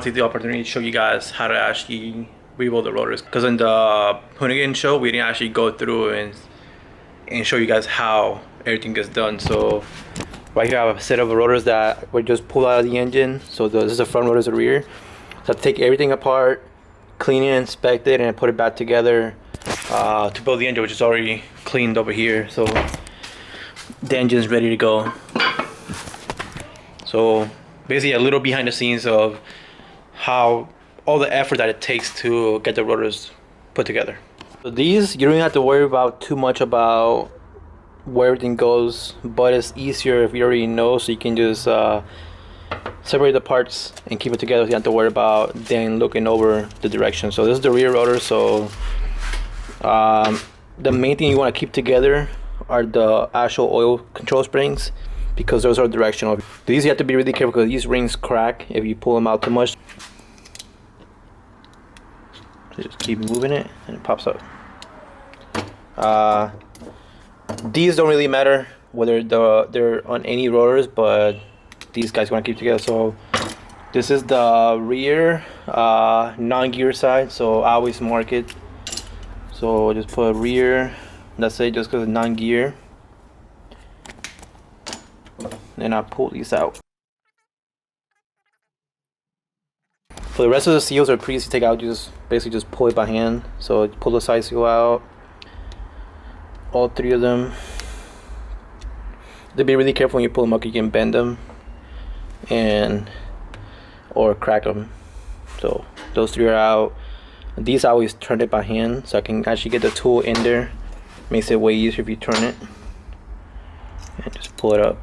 want to take the opportunity to show you guys how to actually rebuild the rotors, because in the Hoonigan show we didn't actually go through and show you guys how everything gets done. So right here I have a set of rotors that we just pull out of the engine. So this is the front, rotor is the rear. So I take everything apart, clean it, inspect it, and put it back together to build the engine, which is already cleaned over here. So the engine's ready to go. So basically a little behind the scenes of how all the effort that it takes to get the rotors put together. So these, you don't have to worry about too much about where everything goes, but it's easier if you already know, so you can just separate the parts and keep it together. So you don't have to worry about then looking over the direction. So this is the rear rotor. So the main thing you want to keep together are the actual oil control springs, because those are directional. These you have to be really careful because these rings crack if you pull them out too much. So just keep moving it and it pops up. These don't really matter whether they're on any rotors, but these guys want to keep together. So this is the rear non-gear side, so I always mark it. So just put rear, that's it, just because it's non-gear. And I pull these out. For the rest of the seals are pretty easy to take out. You just basically just pull it by hand. So pull the side seal out, all three of them. To be really careful when you pull them up, you can bend them or crack them. So those three are out. These I always turn it by hand, so I can actually get the tool in there. Makes it way easier if you turn it and just pull it up.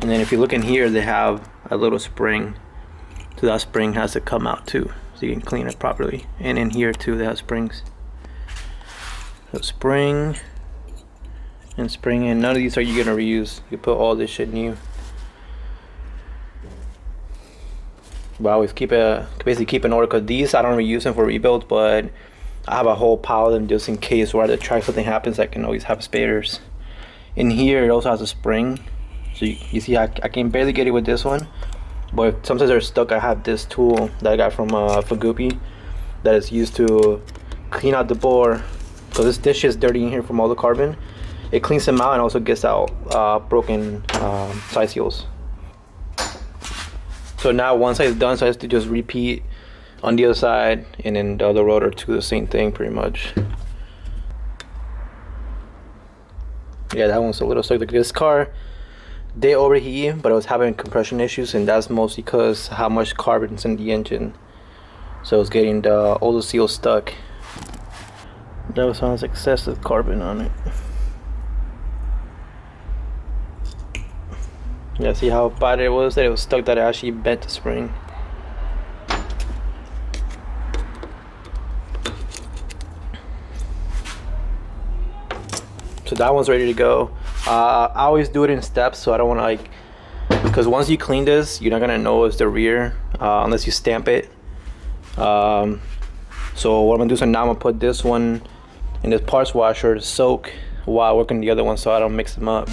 And then if you look in here, they have a little spring, so that spring has to come out too, so you can clean it properly. And in here too, they have springs. So spring and spring, and none of these are you gonna reuse. You put all this shit new. But I always basically keep in order, because these I don't reuse them for rebuilds, but I have a whole pile of them just in case where the track something happens. I can always have spares. In here it also has a spring, so you see I can barely get it with this one, but if sometimes they're stuck, I have this tool that I got from Fagupi that is used to clean out the bore, because this shit's dirty in here from all the carbon. It cleans them out and also gets out broken side seals. So now one side is done, so I have to just repeat on the other side, and then the other rotor to the same thing pretty much. Yeah, that one's a little stuck. This car did overheat, but I was having compression issues, and that's mostly because how much carbon's in the engine. So it's getting all the seals stuck. That sounds excessive carbon on it. Yeah, see how bad it was that it was stuck, that it actually bent the spring. So that one's ready to go. I always do it in steps, so I don't want to because once you clean this, you're not gonna know it's the rear unless you stamp it. So what I'm gonna do is now I'm gonna put this one in this parts washer to soak while working the other one, so I don't mix them up.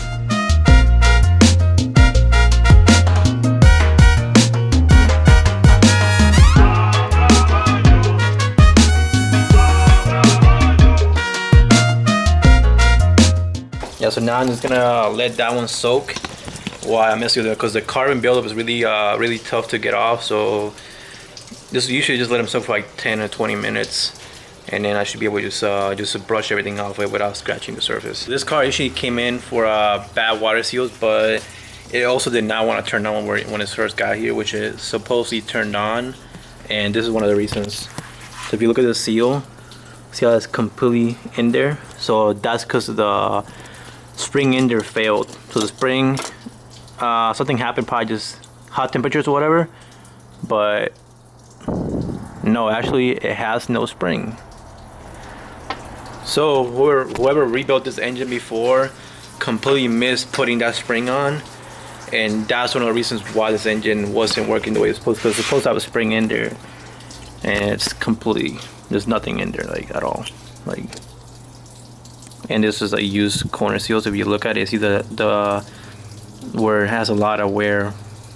Yeah, so now I'm just gonna let that one soak while I mess with it, because the carbon buildup is really tough to get off. So this usually just let them soak for like 10 or 20 minutes, and then I should be able to just brush everything off without scratching the surface. This car actually came in for bad water seals, but it also did not want to turn on when it first got here, which is supposedly turned on, and this is one of the reasons. So if you look at the seal, see how it's completely in there? So that's because of the spring in there failed. So the spring, something happened, probably just hot temperatures or whatever, but no, actually it has no spring. So whoever rebuilt this engine before completely missed putting that spring on, and that's one of the reasons why this engine wasn't working the way it's supposed to, because it's supposed to have a spring in there, and it's completely, there's nothing in there like at all. Like, and this is a used corner seal, so if you look at it, see the where it has a lot of wear.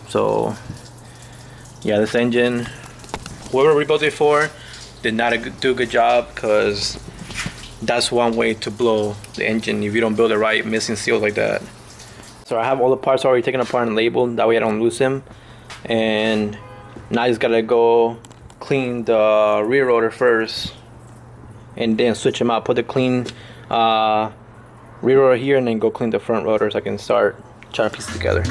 So Yeah, this engine, whoever rebuilt it for did not do a good job, because that's one way to blow the engine if you don't build it right, missing seals like that. So I have all the parts already taken apart and labeled, that way I don't lose them. And now I just gotta go clean the rear rotor first and then switch them out. Put the clean rear rotor here and then go clean the front rotor so I can start trying to piece it together.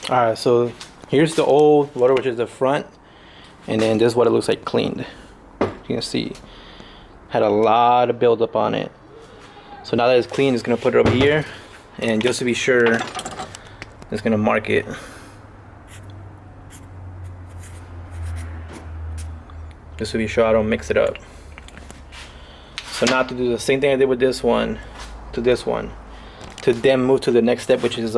Alright, so here's the old rotor, which is the front, and then this is what it looks like cleaned. You can see had a lot of buildup on it. So now that it's clean, it's gonna put it over here, and just to be sure, it's gonna mark it. Just to be sure I don't mix it up. So now to do the same thing I did with this one to this one, to then move to the next step, which is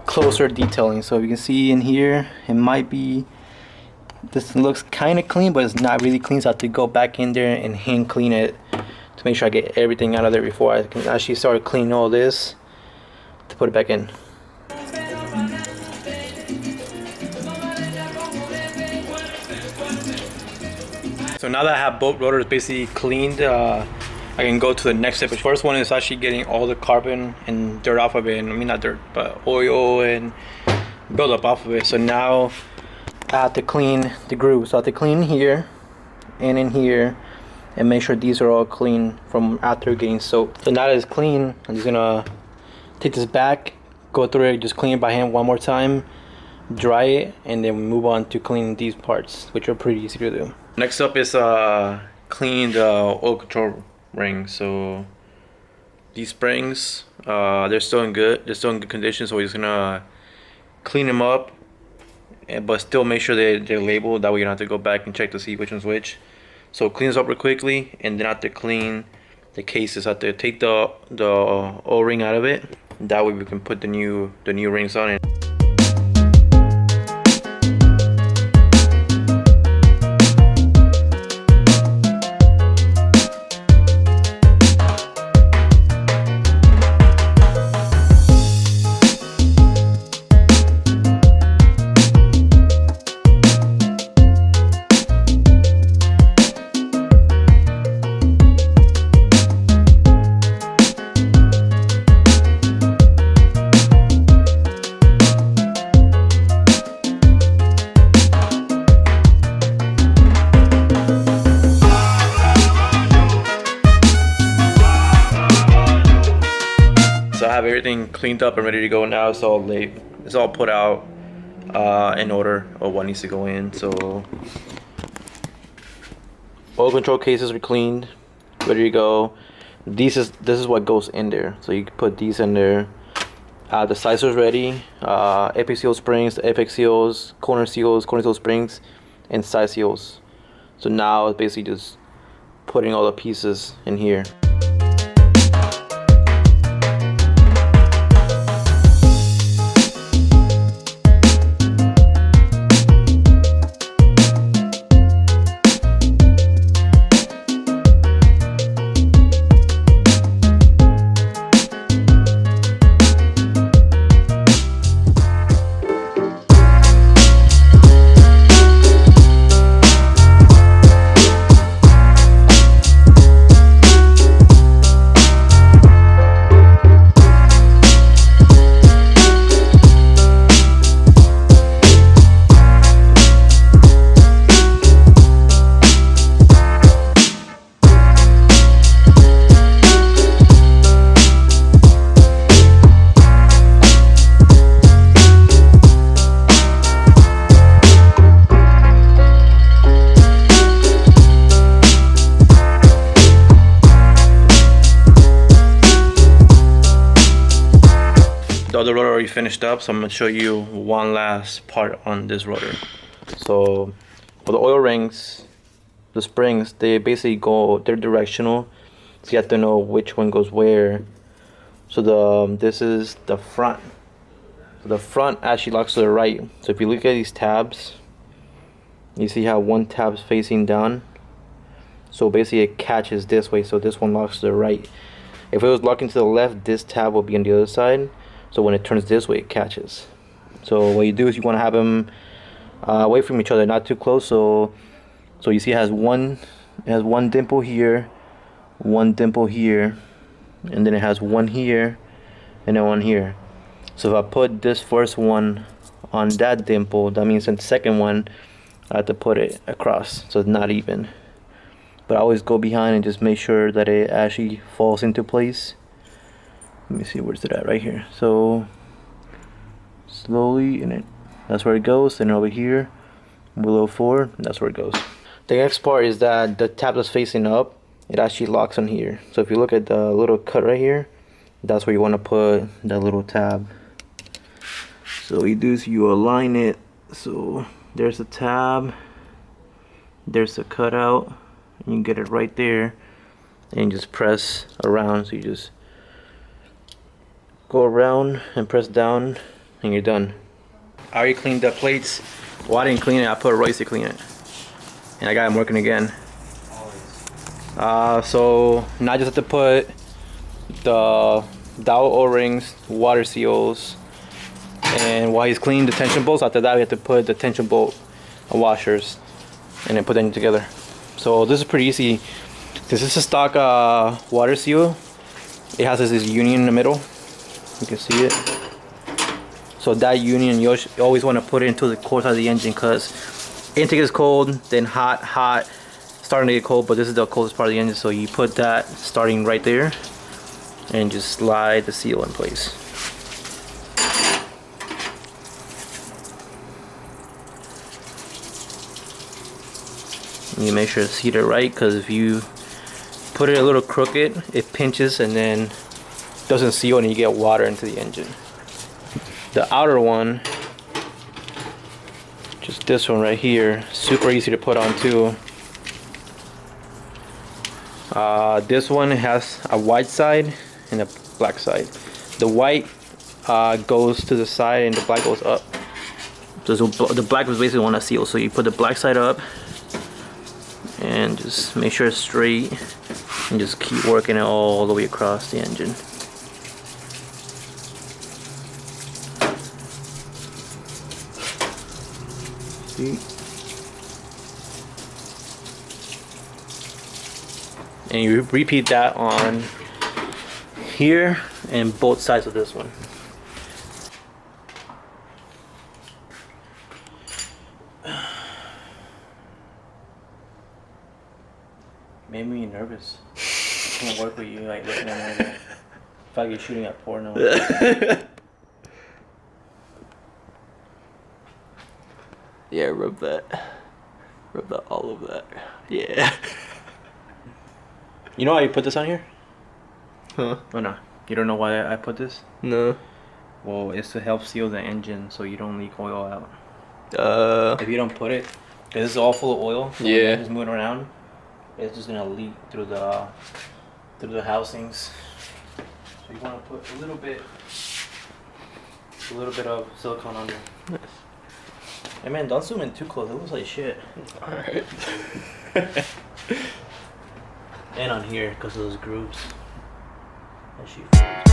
closer detailing. So you can see in here, it might be, this looks kind of clean, but it's not really clean, so I have to go back in there and hand clean it to make sure I get everything out of there before I can actually start cleaning all this to put it back in. So now that I have both rotors basically cleaned, I can go to the next step. The first one is actually getting all the carbon and dirt off of it. I mean, not dirt, but oil and buildup off of it. So now I have to clean the grooves. So I have to clean here and in here and make sure these are all clean from after getting soaked. So now that it's clean, I'm just gonna take this back, go through it, just clean it by hand one more time, dry it, and then move on to clean these parts, which are pretty easy to do. Next up is clean the oil control ring. So these springs, they're still in good condition, so we're just gonna clean them up, but still make sure they're labeled, that way you don't have to go back and check to see which one's which. So clean this up real quickly, and then I have to clean the cases. I have to take the O-ring out of it, that way we can put the new rings on it. So I have everything cleaned up and ready to go now. It's all put out in order of what needs to go in. So oil control cases are cleaned, ready to go. This is what goes in there. So you can put these in there. The sizer's ready. Epic seal springs, epic seals, corner seal springs, and side seals. So now it's basically just putting all the pieces in here. the rotor already finished up, so I'm gonna show you one last part on this rotor. So for the oil rings, the springs, they basically they're directional, so you have to know which one goes where. So this is the front. So the front actually locks to the right. So if you look at these tabs, you see how one tab's facing down. So basically it catches this way, so this one locks to the right. If it was locking to the left, this tab will be on the other side. So when it turns this way, it catches. So what you do is you want to have them away from each other, not too close. So you see it has one dimple here, one dimple here, and then it has one here, and then one here. So if I put this first one on that dimple, that means in the second one I have to put it across, so it's not even. But I always go behind and just make sure that it actually falls into place. Let me see, where's it at? Right here. So slowly, and that's where it goes. And over here, below 4, that's where it goes. The next part is that the tab that's facing up, it actually locks on here. So if you look at the little cut right here, that's where you want to put that little tab. So what you do is you align it. So there's a tab, there's a cutout. You can get it right there, and you just press around. So you just go around and press down, and you're done. I already cleaned the plates. Well, I didn't clean it, I put Royce to clean it, and I got him working again. So now I just have to put the dowel O-rings, water seals, and while he's cleaning the tension bolts, after that we have to put the tension bolt washers and then put them together. So this is pretty easy. Since this is stock water seal, it has this union in the middle. You can see it. So that union, you always want to put it into the core side of the engine, because intake is cold, then hot, starting to get cold, but this is the coldest part of the engine. So you put that starting right there and just slide the seal in place. You make sure it's heated right, because if you put it a little crooked, it pinches and then doesn't seal and you get water into the engine. The outer one, just this one right here, super easy to put on too. This one has a white side and a black side. The white goes to the side and the black goes up. So the black was basically one that seals. So you put the black side up and just make sure it's straight and just keep working it all the way across the engine. See? And you repeat that on here and both sides of this one. Made me nervous. I can't work with you like looking at me. It's like you're shooting at porno. Yeah, rub that all of that. Yeah. You know why you put this on here? Huh? Oh no. You don't know why I put this? No. Well, it's to help seal the engine so you don't leak oil out. If you don't put it, because it's all full of oil, so yeah, when it's moving around, it's just gonna leak through the housings. So you want to put a little bit of silicone under. Nice. Hey man, don't zoom in too close. It looks like shit. All right. And on here, because of those grooves. And she folds.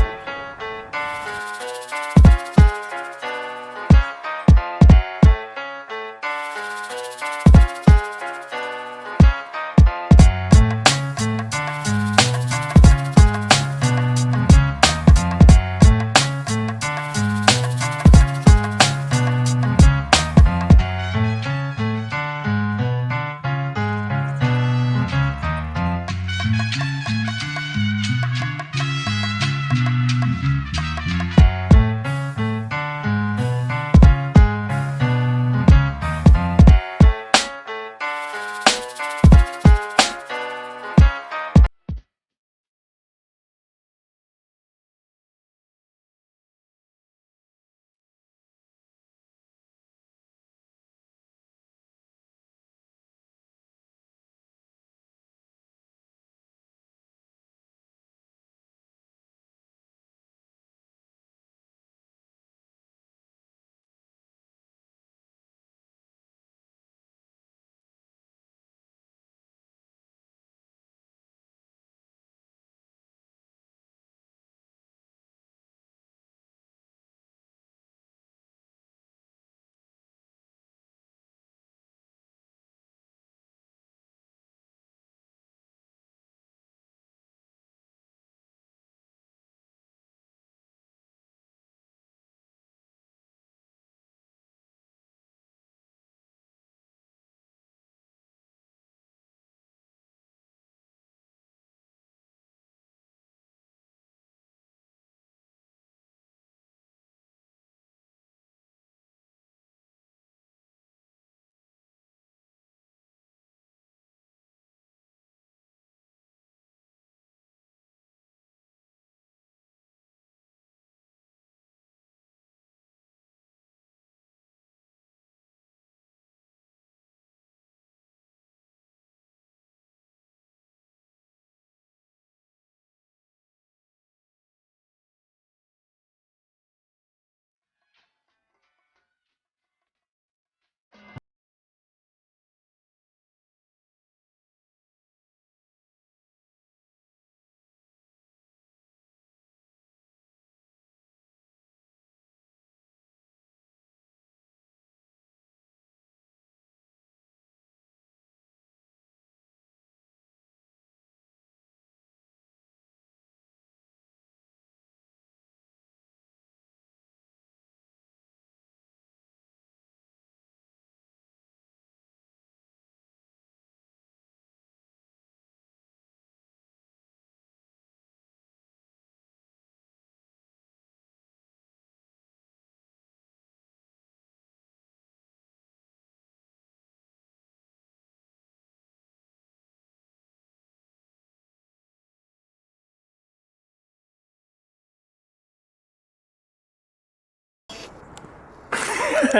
Is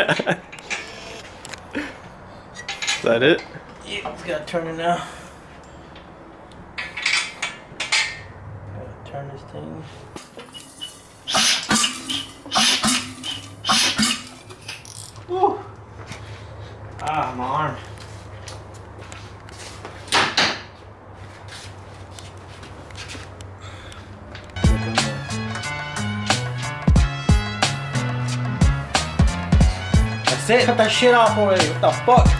that it? Yeah, it's gotta turn it now. Gotta turn this thing. Woo! Ah, my arm. That's it. Cut that shit off already. What the fuck?